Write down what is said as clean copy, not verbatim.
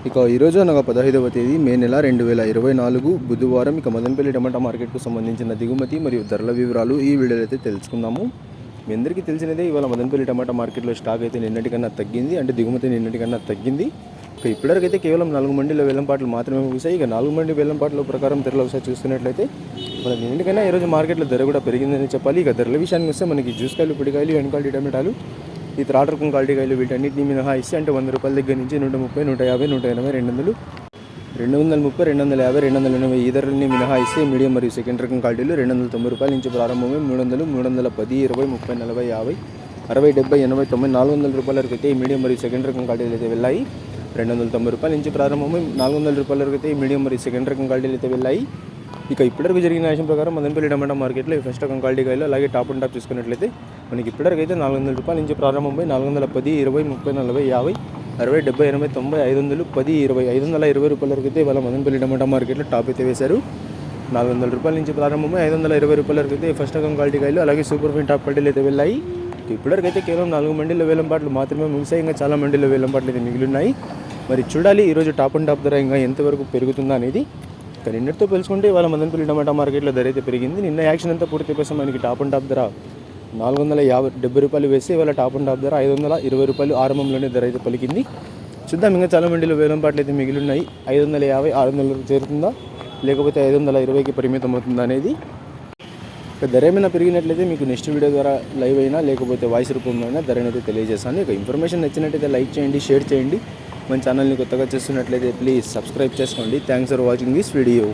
ఇక ఈరోజు అనగా 15వ తేదీ మే నెల 2024 బుధవారం. ఇక మదనపల్లి టమాటా మార్కెట్కు సంబంధించిన దిగుమతి మరియు ధరల వివరాలు ఈ వీడియోలో అయితే తెలుసుకుందాము. మీ అందరికీ తెలిసినదే, ఇవాళ మదనపల్లి టమాటా మార్కెట్లో స్టాక్ అయితే నిన్నటికన్నా తగ్గింది, అంటే దిగుమతి నిన్నటికన్నా తగ్గింది. ఇక ఇప్పటివరకైతే కేవలం 4 మండీల వేలంపాట్లు మాత్రమే ముగిశాయి. ఇక 4 మండీ వేలంపాట్ల ప్రకారం ధరలు ఒకసారి చూస్తున్నట్లయితే మనకి నిన్నటికన్నా ఈరోజు మార్కెట్లో ధర కూడా పెరిగిందని చెప్పాలి. ఇక ధరల విషయానికి వస్తే మనకి జ్యూస్ కాయలు, పొడికాయలు, వెనకాలి టమాటాలు, ఈ థర్డ్ రకం క్వాలిటీ కాయలు వీటన్నిటిని మినహాయిస్తే అంటే 100 రూపాయల దగ్గర నుంచి 130, 150, 180, 200, 230, 250, 280 ఈ ధరలని మినహాయిస్తే మీడియం మరియు సెకండ్ రకం క్వాలిటీలు 290 రూపాయల నుంచి ప్రారంభమై 300, 310, 20, 30, 40, 50, 60, 70, 80, 90, 400 రూపాయల వరకు అయితే ఈ మీడియం మరియు సెకండ్ రకం క్వాలిటీలు అయితే వెళ్ళాయి. 290 రూపాయల నుంచి ప్రారంభమై 400 రూపాయల వరకు అయితే ఈ మీడియం మరియు సెకండ్ రకం క్వాలిటీలు అయితే వెళ్ళాయి. ఇక ఇప్పటివరకు జరిగిన యాక్షన్ ప్రకారం మదనపల్లి టమాటా మార్కెట్లో ఈ ఫస్ట్ రకం క్వాలిటీ కాయలు అలాగే టాప్ అండ్ టాప్ చూసుకున్నట్లయితే మనకి ఇప్పటివరకు అయితే 400 రూపాయల నుంచి ప్రారంభమై 410, 20, 30, 40, 50, 60, 70, 80, 90, 500, 10, 20, 520 రూపాయల వరకు అయితే ఇవాళ మదనపల్లి టమాటా మార్కెట్లో టాప్ అయితే వేశారు. 400 రూపాయల నుంచి ప్రారంభమై 520 రూపాయల వరకు అయితే ఫస్ట్ రకం క్వాలిటీ కాయలు అలాగే సూపర్ ఫైన్ టాప్ క్వాలిటీలు అయితే వెళ్ళాయి. ఇప్పటివరకు అయితే కేవలం 4 మండీల వేలంపాట్లు మాత్రమే ముగిసాయి. ఇంకా చాలా మండీల వేలంపాట్లు అయితే మిగిలిన్నాయి. మరి చూడాలి ఈరోజు టాప్ అండ్ టాప్ ధర ఇంకా ఎంతవరకు పెరుగుతుందా అనేది. నిన్నటితో పోల్చుకుంటే ఇవాళ మదనపల్లి టమాటా మార్కెట్లో ధర అయితే పెరిగింది. నిన్న యాక్షన్ అంతా పూర్తి కోసం మనకి టాప్ అండ్ టాప్ ధర 470 రూపాయలు వేసి ఇవాళ టాప్ అండ్ టాప్ ధర 520 రూపాయలు ఆరంభంలోనే ధర అయితే పలికింది. చూద్దాం, ఇంకా చాలా మండీలో వేలంపాట్లు అయితే మిగిలి ఉన్నాయి. 550, 600 చేరుతుందా లేకపోతే 520కి పరిమితం అవుతుందా అనేది. ధర ఏమైనా పెరిగినట్లయితే మీకు నెక్స్ట్ వీడియో ద్వారా లైవ్ అయినా లేకపోతే వాయిస్ రూపంలో అయినా ధరని అయితే తెలియజేస్తాను. ఇక ఇన్ఫర్మేషన్ నచ్చినట్టయితే లైక్ చేయండి, షేర్ చేయండి. మన ఛానల్ని కొత్తగా చేస్తున్నట్లయితే ప్లీజ్ సబ్స్క్రైబ్ చేసుకోండి. Thanks for watching this video.